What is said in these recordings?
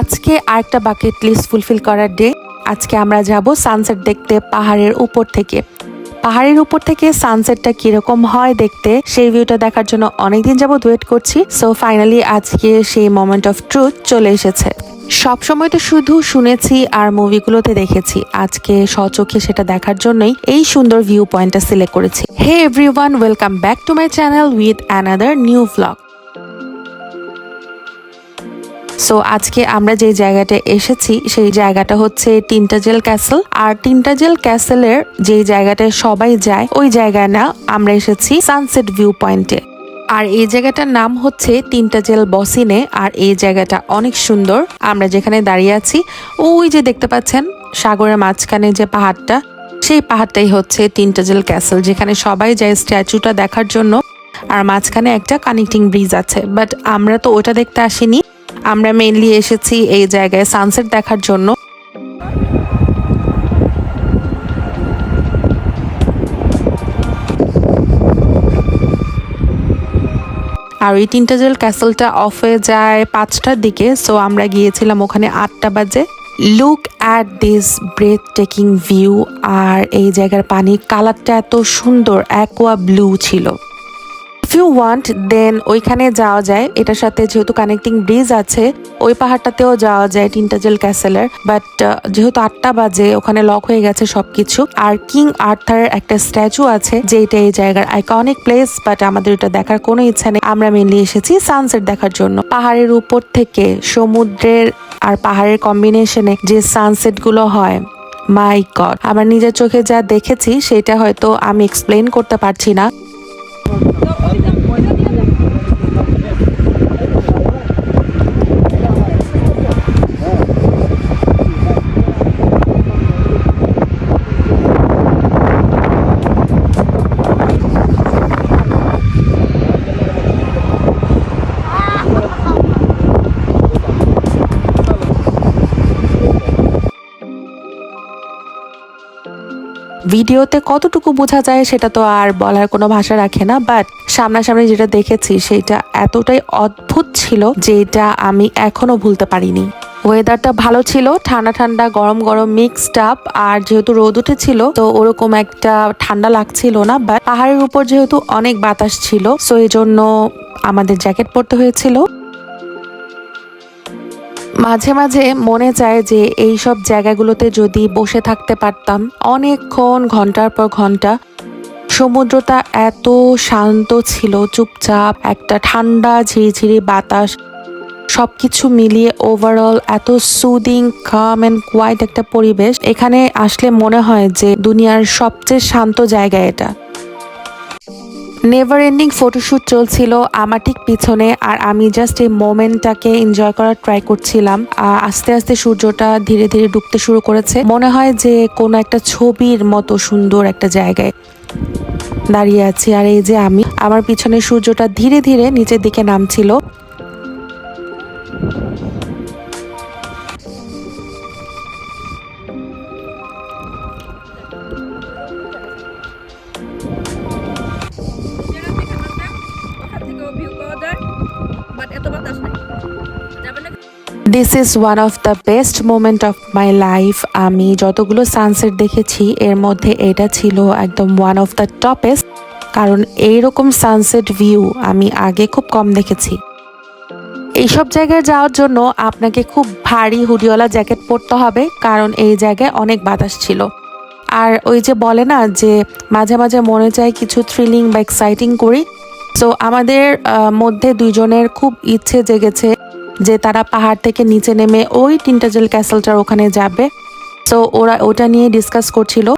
আজকে আরেকটা bucket list fulfil করার ডে। আজকে আমরা যাব সানসেট দেখতে পাহাড়ের উপর থেকে। পাহাড়ের উপর থেকে সানসেটটা কিরকম হয় দেখতে, সেই ভিউটা দেখার জন্য অনেকদিন যাবত ওয়েট করছি। সো ফাইনালি আজকে সেই মোমেন্ট অফ ট্রুথ চলে এসেছে। সবসময় তো শুধু শুনেছি আর মুভিগুলোতে দেখেছি, আজকে স্বচক্ষে সেটা দেখার জন্যই এই সুন্দর ভিউ পয়েন্টটা সিলেক্ট করেছি। Hey everyone, welcome back to my channel with another new vlog. So আজকে আমরা যে জায়গাটা এসেছি সেই জায়গাটা হচ্ছে টিন্টাজেল ক্যাসেল। আর টিন্টাজেল ক্যাসেলের যে জায়গাটায় সবাই যায় ওই জায়গায় না, আমরা এসেছি সানসেট ভিউ পয়েন্টে। আর এই জায়গাটার নাম হচ্ছে টিন্টাজেল বসিনে। আর এই জায়গাটা অনেক সুন্দর। আমরা যেখানে দাঁড়িয়ে আছি ওই যে দেখতে পাচ্ছেন সাগরের মাঝখানে যে পাহাড়টা, সেই পাহাড়টাই হচ্ছে টিন্টাজেল ক্যাসেল, যেখানে সবাই যায় স্ট্যাচুটা দেখার জন্য। আর মাঝখানে একটা কানেক্টিং ব্রিজ আছে, বাট আমরা তো ওটা দেখতে আসিনি। আমরা মেইনলি এসেছি এই জায়গায় সানসেট দেখার জন্য। আর এই টিন্টাজেল ক্যাসেলটা অফ হয়ে যায় 5টার দিকে। সো আমরা গিয়েছিলাম ওখানে 8টা বাজে। Look at this breathtaking view. আর এই জায়গার পানির কালারটা এত সুন্দর, অ্যাকোয়া ব্লু ছিল। ইফ ইউ ওয়ান্ট দেন ওইখানে যাওয়া যায়। এটার সাথে যেহেতু কানেক্টিং ব্রিজ আছে, ওই পাহাড়টাতেও যাওয়া যায় টিন্টাজেল ক্যাসেলের। বাট যেহেতু 8টা বাজে, ওখানে লক হয়ে গেছে সবকিছু। আর কিং আর্থারের একটা স্ট্যাচু আছে, যেটা এই জায়গার আইকনিক প্লেস, বাট আমাদের এটা দেখার কোনো ইচ্ছা নেই। আমরা মেনলি এসেছি সানসেট দেখার জন্য। পাহাড়ের উপর থেকে সমুদ্রের আর পাহাড়ের কম্বিনেশনে যে সানসেট গুলো হয়, মাই গড, আমার নিজের চোখে যা দেখেছি সেটা হয়তো আমি এক্সপ্লেন করতে পারছি না। ভিডিওতে কতটুকু বোঝা যায় সেটা তো আর বলার কোনো ভাষা রাখে না, বাট সামনাসামনি যেটা দেখেছি সেটা এতটাই অদ্ভুত ছিল যে এটা আমি এখনো ভুলতে পারিনি। ওয়েদারটা ভালো ছিল, ঠান্ডা ঠান্ডা গরম গরম মিক্সড আপ। আর যেহেতু রোদ উঠেছিল তো ওরকম একটা ঠান্ডা লাগছিল না, বাট পাহাড়ের উপর যেহেতু অনেক বাতাস ছিল, সো এই জন্য আমাদের জ্যাকেট পরতে হয়েছিল। মাঝে মাঝে মনে চায় যে এই সব জায়গাগুলোতে যদি বসে থাকতে পারতাম অনেকক্ষণ, ঘন্টার পর ঘন্টা। সমুদ্রটা এত শান্ত ছিল, চুপচাপ, একটা ঠান্ডা ঝিরিঝিরি বাতাস, সবকিছু মিলিয়ে ওভারঅল এত সুদিং, কাম এন্ড কোয়াইট একটা পরিবেশ। এখানে আসলে মনে হয় যে দুনিয়ার সবচেয়ে শান্ত জায়গা এটা। নেভার এন্ডিং ফটোশুট চলছিল আমার ঠিক পিছনে, আর আমি জাস্ট এই মোমেন্টটাকে এনজয় করার ট্রাই করছিলাম। আস্তে আস্তে সূর্যটা ধীরে ধীরে ডুবতে শুরু করেছে। মনে হয় যে কোনো একটা ছবির মতো সুন্দর একটা জায়গায় দাঁড়িয়ে আছি। আর এই যে আমি, আমার পিছনে সূর্যটা ধীরে ধীরে নিচের দিকে নামছিল। This is one of the best moment of my life. আমি যতগুলো সানসেট দেখেছি এর মধ্যে এটা ছিল একদম ওয়ান অফ দ্য টপেস্ট। কারণ এইরকম সানসেট ভিউ আমি আগে খুব কম দেখেছি। এইসব জায়গায় যাওয়ার জন্য আপনাকে খুব ভারী হুডিওয়ালা জ্যাকেট পরতে হবে, কারণ এই জায়গায় অনেক বাতাস ছিল। আর ওই যে বলে না যে মাঝে মাঝে মনে চায় কিছু থ্রিলিং বা এক্সাইটিং করি। সো আমাদের মধ্যে দুইজনের খুব ইচ্ছে জেগেছে যে তারা পাহাড় থেকে নিচে নেমে ওই টিন্টাজেল ক্যাসেলটার ওখানে যাবে। সো ওরা ওটা নিয়ে ডিসকাস করছিল।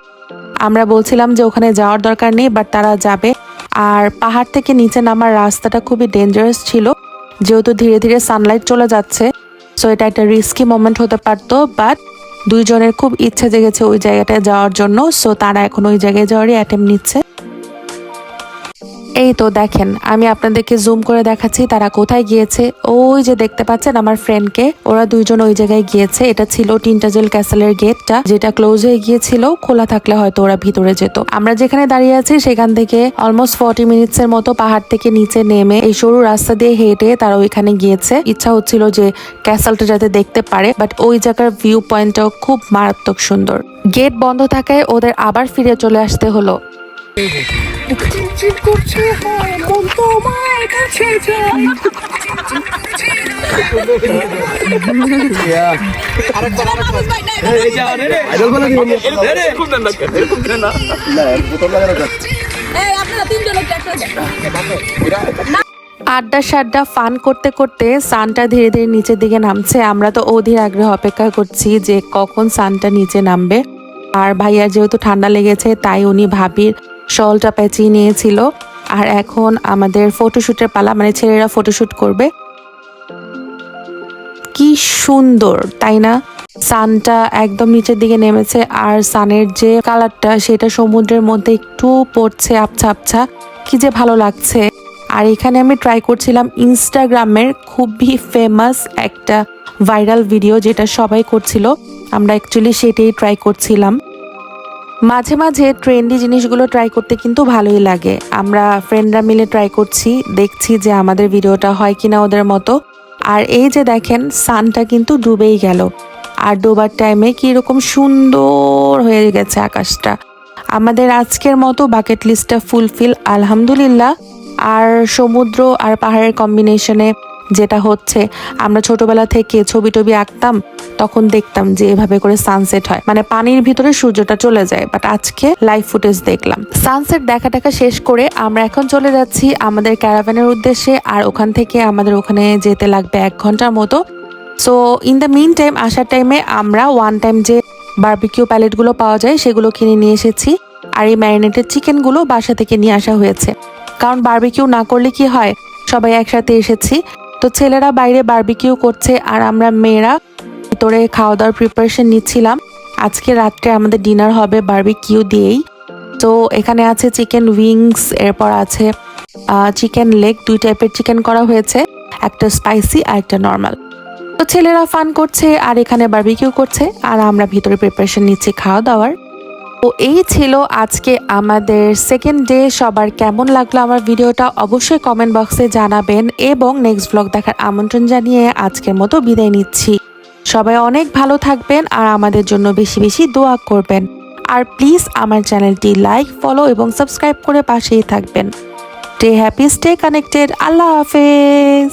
আমরা বলছিলাম যে ওখানে যাওয়ার দরকার নেই, বাট তারা যাবে। আর পাহাড় থেকে নিচে নামার রাস্তাটা খুবই ডেঞ্জারাস ছিল, যেহেতু ধীরে ধীরে সানলাইট চলে যাচ্ছে। সো এটা একটা রিস্কি মোমেন্ট হতে পারতো, বাট দুইজনের খুব ইচ্ছে জেগেছে ওই জায়গাটায় যাওয়ার জন্য। সো তারা এখন ওই জায়গায় যাওয়ারই অ্যাটেম্প নিচ্ছে। এই তো দেখেন, আমি আপনাদেরকে জুম করে দেখাচ্ছি তারা কোথায় গিয়েছে। ওই যে দেখতে পাচ্ছেন আমার ফ্রেন্ডকে, ওরা দুইজন ওই জায়গায় গিয়েছে। এটা ছিল টিন্টাজেল ক্যাসেলের গেটটা, যেটা ক্লোজ হয়ে গিয়েছিল। খোলা থাকলে হয়তো ওরা ভিতরে যেত। আমরা যেখানে দাঁড়িয়ে আছি সেখান থেকে অলমোস্ট 40 মিনিটস এর মতো পাহাড় থেকে নিচে নেমে এই সরু রাস্তা দিয়ে হেঁটে তারা ওইখানে গিয়েছে। ইচ্ছা হচ্ছিল যে ক্যাসেলটা যাতে দেখতে পারে, বাট ওই জায়গার ভিউ পয়েন্টটাও খুব মারাত্মক সুন্দর। গেট বন্ধ থাকায় ওদের আবার ফিরে চলে আসতে হলো। আড্ডা সাড্ডা ফান করতে করতে সানটা ধীরে ধীরে নিচের দিকে নামছে। আমরা তো অধীর আগ্রহ অপেক্ষা করছি যে কখন সানটা নিচে নামবে। আর ভাইয়ার যেহেতু ঠান্ডা লেগেছে তাই উনি ভাবির শলটা পেঁচিয়ে নিয়েছিল। আর এখন আমাদের ফটোশুটের পালা, মানে ছেলেরা ফটোশুট করবে। কি সুন্দর তাই না? সানটা একদম নিচের দিকে নেমেছে আর সানের যে কালারটা সেটা সমুদ্রের মধ্যে একটু পড়ছে আবছা আবছা, কি যে ভালো লাগছে। আর এখানে আমি ট্রাই করছিলাম ইনস্টাগ্রামের খুবই ফেমাস একটা ভাইরাল ভিডিও, যেটা সবাই করছিল। আমরা অ্যাকচুয়ালি সেটাই ট্রাই করছিলাম। মাঝে মাঝে ট্রেন্ডি জিনিসগুলো ট্রাই করতে কিন্তু ভালোই লাগে। আমরা ফ্রেন্ডরা মিলে ট্রাই করছি, দেখছি যে আমাদের ভিডিওটা হয় কিনা ওদের মতো। আর এই যে দেখেন, সানটা কিন্তু ডুবেই গেল। আর ডোবার টাইমে কিরকম সুন্দর হয়ে গেছে আকাশটা। আমাদের আজকের মতো বাকেট লিস্টটা ফুলফিল আলহামদুলিল্লাহ। আর সমুদ্র আর পাহাড়ের কম্বিনেশনে যেটা হচ্ছে, আমরা ছোটবেলা থেকে ছবি টবি আঁকতাম, তখন দেখতাম যে এভাবে করে সানসেট হয়, মানে পানির ভিতরে সূর্যটা চলে যায়। বাট আজকে লাইভ ফুটেজ দেখলাম। সানসেট দেখা টাকা শেষ করে আমরা এখন চলে যাচ্ছি আমাদের ক্যারাভ্যানের উদ্দেশ্যে। আর ওখান থেকে আমাদের ওখানে যেতে লাগবে 1 ঘন্টার মতো। So in the meantime, আসার টাইমে আমরা ওয়ান টাইম যে বারবিকিউ প্যালেটগুলো পাওয়া যায় সেগুলো কিনে নিয়ে এসেছি। আর এই ম্যারিনেটেড চিকেনগুলো বাসা থেকে নিয়ে আসা হয়েছে, কারণ বারবিকিউ না করলে কি হয়, সবাই একসাথে এসেছি তো ছেলেরা বাইরে বারবিকিউ করছে আর আমরা মেয়েরা ভিতরে খাওয়া দাওয়ার প্রিপারেশন নিচ্ছিলাম। আজকে রাত্রে আমাদের ডিনার হবে বারবিকিউ দিয়েই। তো এখানে আছে চিকেন উইংস, এরপর আছে চিকেন লেগ, 2 টাইপের চিকেন করা হয়েছে, একটা স্পাইসি আর একটা নর্মাল। তো ছেলেরা ফান করছে আর এখানে বারবিকিউ করছে আর আমরা ভিতরে প্রিপারেশন নিচ্ছি খাওয়া দাওয়ার। তো এই ছিল আজকে আমাদের সেকেন্ড ডে। সবার কেমন লাগলো আমার ভিডিওটা অবশ্যই কমেন্ট বক্সে জানাবেন এবং নেক্সট ব্লগ দেখার আমন্ত্রণ জানিয়ে আজকের মতো বিদায় নিচ্ছি। সবাই অনেক ভালো থাকবেন আর আমাদের জন্য বেশি বেশি দোয়া করবেন। আর প্লিজ আমার চ্যানেলটি লাইক, ফলো এবং সাবস্ক্রাইব করে পাশেই থাকবেন। Stay happy, stay connected. আল্লাহ হাফেজ।